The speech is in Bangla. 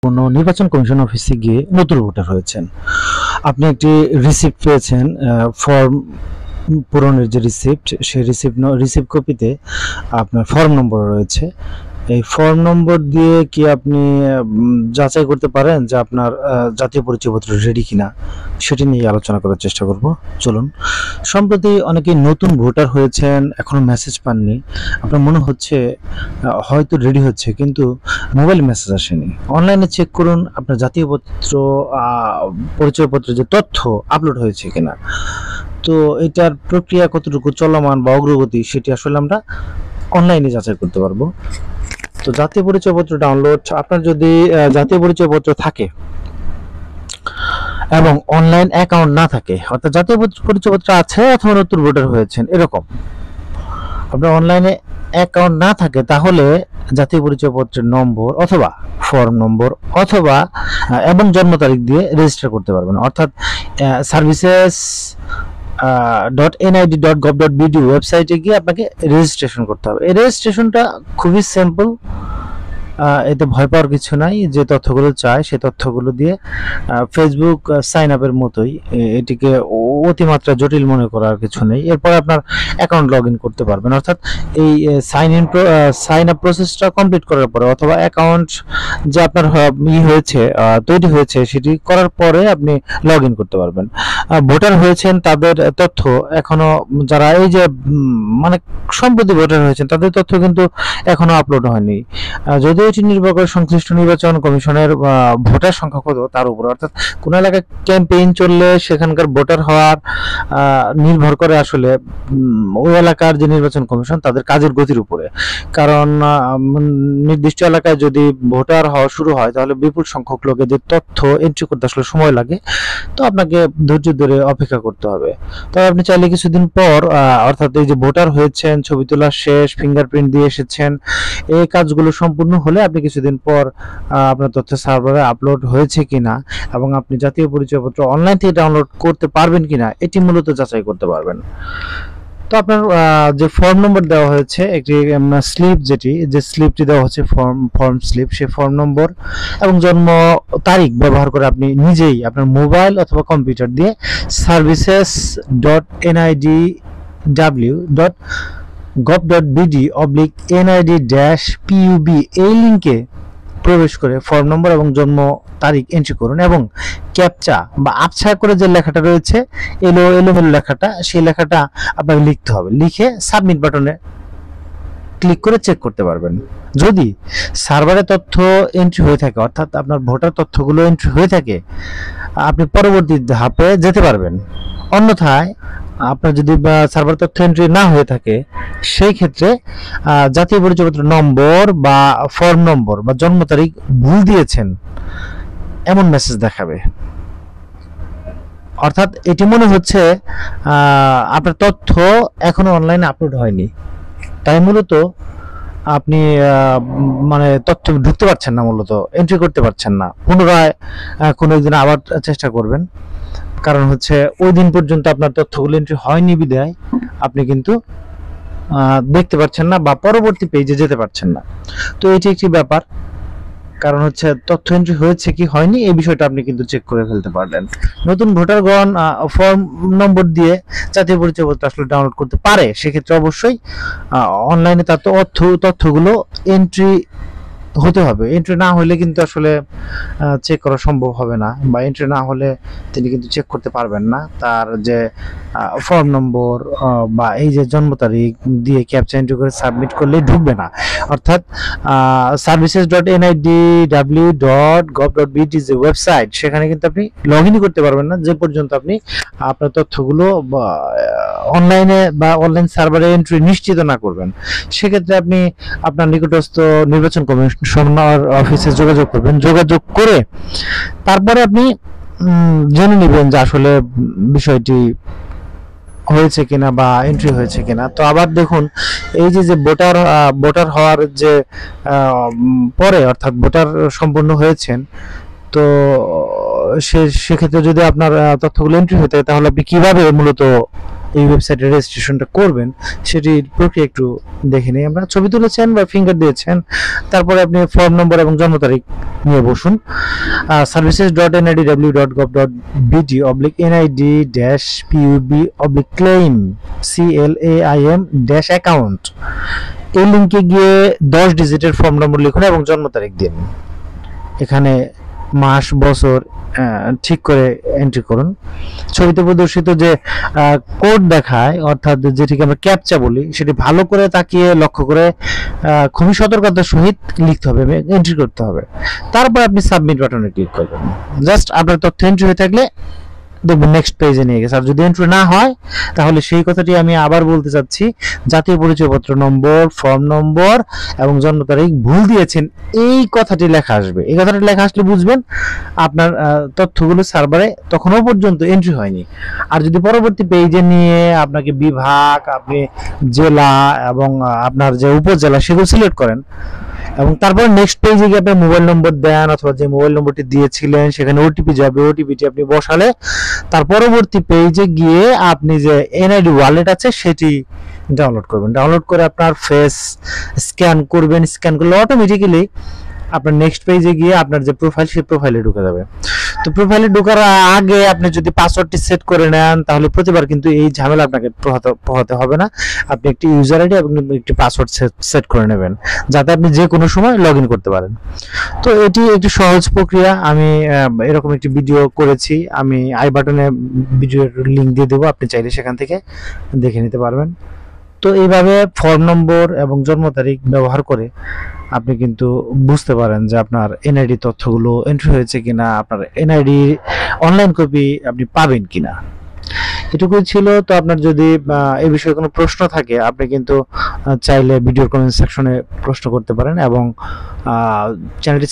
কোনো নির্বাচন কমিশন অফিসে গিয়ে নতুন ভোটার হয়েছেন, আপনি একটি রিসিপ্ট পেয়েছেন, ফর্ম পূরণের যে রিসিপ্ট, সেই রিসিপ্ট কপিতে আপনার ফর্ম নম্বর রয়েছে। এই ফর্ম নম্বর দিয়ে কি আপনি যাচাই করতে পারেন যে আপনার জাতীয় পরিচয়পত্র রেডি কিনা, সেটি নিয়ে আলোচনা করার চেষ্টা করব। চলুন। সম্প্রতি অনেকেই নতুন ভোটার হয়েছেন, এখনো মেসেজ পাননি। আপনার মনে হচ্ছে হয়তো রেডি হচ্ছে, কিন্তু মোবাইল মেসেজ আসেনি। অনলাইনে চেক করুন আপনার জাতীয় পরিচয়পত্রের যে তথ্য আপলোড হয়েছে কিনা। তো এটার প্রক্রিয়া কতটুকু চলমান বা অগ্রগতি, সেটি আসলে আমরা অনলাইনে যাচাই করতে পারবো। তো জাতীয় পরিচয়পত্র ডাউনলোড, আপনার যদি জাতীয় পরিচয়পত্র থাকে এবং অনলাইন অ্যাকাউন্ট না থাকে, অর্থাৎ জাতীয় পরিচয়পত্র আছে অথবা নতুন ভোটার হয়েছেন এরকম, আপনার অনলাইনে অ্যাকাউন্ট না থাকে, তাহলে জাতীয় পরিচয়পত্রের নম্বর অথবা ফর্ম নম্বর অথবা এবং জন্ম তারিখ দিয়ে রেজিস্টার করতে পারবেন। অর্থাৎ সার্ভিসেস .nid.gov.bd ওয়েবসাইটে গিয়ে আপনাকে রেজিস্ট্রেশন করতে হবে। এই রেজিস্ট্রেশনটা খুবই সিম্পল, এতে ভয় পাওয়ার কিছু নাই। যে তথ্যগুলো চাই সেই তথ্যগুলো দিয়ে ফেসবুক সাইন আপের মতোই, এটিকে অতিমাত্রা জটিল মনে করার কিছু নেই। এরপর আপনার অ্যাকাউন্ট লগ ইন করতে পারবেন। অর্থাৎ এই সাইন আপ প্রসেসটা কমপ্লিট করার পরে অথবা অ্যাকাউন্ট যে আপনার তৈরি হয়েছে সেটি করার পরে আপনি লগ ইন করতে পারবেন। ভোটার হয়েছেন তাদের তথ্য এখনো, যারা এই যে মানে সম্প্রতি ভোটার হয়েছেন তাদের তথ্য কিন্তু এখনো আপলোড হয়নি। যদিও এটি নির্ভর করে সংশ্লিষ্ট নির্বাচন কমিশনের ভোটার সংখ্যা কত তার উপর। অর্থাৎ কোন এলাকায় ক্যাম্পেইন চললে সেখানকার ভোটার হওয়ার নির্ভর করে আসলে ওই এলাকার যে নির্বাচন কমিশন তাদের কাজের গতির উপরে। কারণ নির্দিষ্ট এলাকায় যদি ভোটার হওয়া শুরু হয় তাহলে বিপুল সংখ্যক লোকেদের তথ্য এন্ট্রি করতে আসলে সময় লাগে। তো আপনাকে ধৈর্য ধরে অপেক্ষা করতে হবে। তবে আপনি চাইলে কিছুদিন পর, অর্থাৎ এই যে ভোটার হয়েছেন, ছবি তোলা শেষ, ফিঙ্গারপ্রিন্ট দিয়ে এসেছেন, এই কাজগুলো সম্পূর্ণ হলে আপনি কিছুদিন পর আপনার তথ্য সার্ভারে আপলোড হয়েছে কিনা এবং আপনি জাতীয় পরিচয়পত্র অনলাইন থেকে ডাউনলোড করতে পারবেন কিনা এটি মূলত যাচাই করতে পারবেন। তো আপনার যে ফর্ম নম্বর দেওয়া হয়েছে, একটি স্লিপ, যে স্লিপটি দেওয়া হচ্ছে ফর্ম স্লিপ, সেই ফর্ম নম্বর এবং জন্ম তারিখ ব্যবহার করে আপনি নিজেই আপনার মোবাইল অথবা কম্পিউটার দিয়ে services.nid.gov.bd/nid-pub এই লিঙ্কে প্রবেশ করে ফর্ম নম্বর এবং জন্ম তারিখ এন্ট্রি করুন এবং ক্যাপচা বা আবছা করে যে লেখাটা রয়েছে, এলোমেলো লেখাটা, সেই লেখাটা আপনাকে লিখতে হবে। লিখে সাবমিট বাটনে ক্লিক করে চেক করতে পারবেন। যদি সার্ভারে তথ্য এন্ট্রি হয়ে থাকে, অর্থাৎ আপনার ভোটার তথ্যগুলো এন্ট্রি হয়ে থাকে, আপনি পরবর্তী ধাপে যেতে পারবেন। অন্যথায় আপনার যদি সার্ভার তথ্য এন্ট্রি না হয়ে থাকে, সেই ক্ষেত্রে জাতীয় পরিচয়পত্র নম্বর বা ফর্ম নম্বর বা জন্ম তারিখ ভুল দিয়েছেন এমন মেসেজ দেখাবে। অর্থাৎ এটি মনে হচ্ছে আপনার তথ্য এখনো অনলাইনে আপলোড হয়নি, তাই মূলত আপনি মানে তথ্য ঢুকতে পারছেন না, মূলত এন্ট্রি করতে পারছেন না। পুনরায় কোনো একদিন আবার চেষ্টা করবেন, কারণ হচ্ছে ওই দিন পর্যন্ত আপনার তথ্যগুলো এন্ট্রি হয়নি বিধায় আপনি কিন্তু দেখতে পাচ্ছেন না বা পরবর্তী পেজে যেতে পারছেন না। তো এটি একটি ব্যাপার, কারণ হচ্ছে তথ্য এন্ট্রি হয়েছে কি হয়নি এই বিষয়টা আপনি কিন্তু চেক করে ফেলতে পারলেন। নতুন ভোটারগণ ফর্ম নম্বর দিয়ে জাতীয় পরিচয়পত্র আসলে ডাউনলোড করতে পারে, সেক্ষেত্রে অবশ্যই অনলাইনে তার তথ্যগুলো এন্ট্রি হতে হবে। এন্ট্রি না হলে কিন্তু আসলে চেক করা সম্ভব হবে না, বা এন্ট্রি না হলে তিনি কিন্তু চেক করতে পারবেন না। তার যে ফর্ম নম্বর বা এই যে জন্ম তারিখ দিয়ে ক্যাপচা এন্ট্রি করে সাবমিট করলে ঢুকবে না। অর্থাৎ services.nid.gov.bd যে ওয়েবসাইট, সেখানে কিন্তু আপনি লগ ইনই করতে পারবেন না যে পর্যন্ত আপনি আপনার তথ্যগুলো অনলাইনে বা অনলাইন সার্ভারে এন্ট্রি নিশ্চিত না করবেন। সেক্ষেত্রে আপনি আপনার নিকটস্থ নির্বাচন কমিশনার অফিসে যোগাযোগ করবেন। যোগাযোগ করে তারপরে আপনি জেনে নেবেন যে আসলে বিষয়টি হয়েছে কিনা বা এন্ট্রি হয়েছে কিনা। তো আবার দেখুন, এই যে ভোটার হওয়ার যে পরে, অর্থাৎ ভোটার সম্পূর্ণ হয়েছেন, তো সেক্ষেত্রে যদি আপনার তথ্যগুলো এন্ট্রি হয়ে থাকে, তাহলে আপনি কিভাবে মূলত এই ওয়েবসাইটে রেজিস্ট্রেশনটা করবেন সেটির প্রক্রিয়া একটু দেখে নিই আমরা। ছবি তুলেছেন বা ফিঙ্গার দিয়েছেন, তারপরে আপনি ফর্ম নম্বর এবং জন্ম তারিখ নিয়ে বসুন। services.nidw.gov.bd/NID-PUB/claim CLAIM-account এই লিঙ্কে গিয়ে 10 ডিজিটের ফর্ম নম্বর লিখুন এবং জন্ম তারিখ দিন। এখানে মাস বছর ঠিক করে এন্ট্রি করুন। ছবিতে প্রদর্শিত যে কোড দেখায়, অর্থাৎ যেটিকে আমরা ক্যাপচা বলি, সেটি ভালো করে তাকিয়ে লক্ষ্য করে খুবই সতর্কতার সহিত লিখতে হবে, এন্ট্রি করতে হবে। তারপর আপনি সাবমিট বাটনে ক্লিক করবেন। জাস্ট আপনার তথ্য এন্ট্রি হয়ে থাকলে দেখবেন নেক্সট পেজে নিয়ে গেছে। আর যদি এন্ট্রি না হয় তাহলে সেই কথাটি আমি আবার বলতে চাচ্ছি, জাতীয় পরিচয়পত্র নম্বর, ফর্ম নম্বর এবং জন্ম তারিখ ভুল দিয়েছেন এই কথাটি লেখা আসবে। এই কথাটি লেখা আসলে বুঝবেন আপনার তথ্যগুলো সার্ভারে তখনও পর্যন্ত এন্ট্রি হয়নি। আর যদি পরবর্তী পেজে নিয়ে আপনাকে বিভাগ, আপনি জেলা এবং আপনার যে উপজেলা সেগুলো সিলেক্ট করেন এবং তারপর নেক্সট পেজে গিয়ে আপনি মোবাইল নম্বর দেন অথবা যে মোবাইল নম্বরটি দিয়েছিলেন সেখানে ওটিপি যাবে, ওটিপিটি আপনি বসালে তার পরবর্তী পেজে গিয়ে আপনি যে এনআইডি ওয়ালেট আছে সেটি ডাউনলোড করবেন। ডাউনলোড করে আপনার ফেস স্ক্যান করবেন। স্ক্যান করলে অটোমেটিক্যালি আপনার নেক্সট পেজে গিয়ে আপনার যে প্রোফাইল সেই প্রোফাইলে ঢুকে যাবে। তো প্রোফাইলে ঢোকার আগে আপনি যদি পাসওয়ার্ডটি সেট করে নেন তাহলে প্রতিবার কিন্তু এই ঝামেলা আপনাকে পোহাতে হবে না। আপনি একটি ইউজার আইডি এবং একটি পাসওয়ার্ড সেট করে নেবেন যাতে আপনি যে কোনো সময় লগ ইন করতে পারেন। তো এটি একটি সহজ প্রক্রিয়া। আমি এরকম একটি ভিডিও করেছি, আমি আই বাটনে ভিডিওর লিঙ্ক দিয়ে দেবো, আপনি চাইলে সেখান থেকে দেখে নিতে পারবেন। তো এইভাবে ফর্ম নম্বর এবং জন্ম তারিখ ব্যবহার করে আপনি কিন্তু বুঝতে পারেন যে আপনার এনআইডি তথ্যগুলো এন্ট্রি হয়েছে কিনা, আপনার এনআইডি অনলাইন কপি আপনি পাবেন কিনা। এটুকুই ছিল। তো আপনার যদি এই বিষয়ে কোনো প্রশ্ন থাকে আপনি কিন্তু চাইলে ভিডিওর কমেন্ট সেকশনে প্রশ্ন করতে পারেন এবং চ্যানেলটি